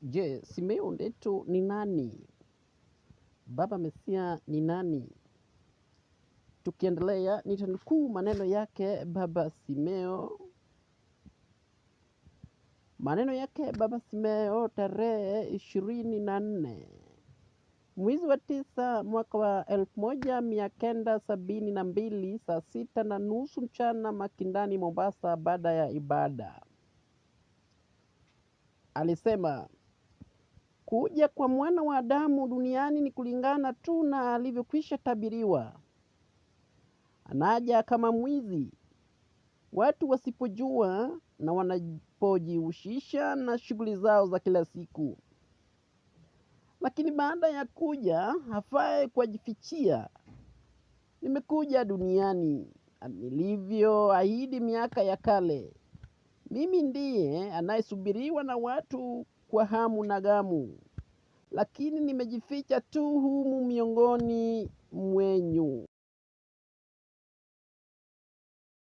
Je, Simeo Ndeto ni nani? Baba Mesia ni nani? Tukiendelea nitanukuu maneno yake Baba Simeo. Maneno yake Baba Simeo tarehe 24 mwezi wa 9 mwaka wa 1972 saa 6:30 mchana Makindani, Mombasa, baada ya ibada. Alisema, kuja kwa mwana wa Adamu duniani ni kulingana tu na alivyokwisha tabiriwa. Anaja kama mwizi. Watu wasipojua na wanapojihusisha na shughuli zao za kila siku. Lakini baada ya kuja hafai kujifichia. Nimekuja duniani nilivyoahidi miaka ya kale. Mimi ndiye anayesubiriwa na watu kwa hamu na gamu. Lakini nimejificha tu humu miongoni mwenyu.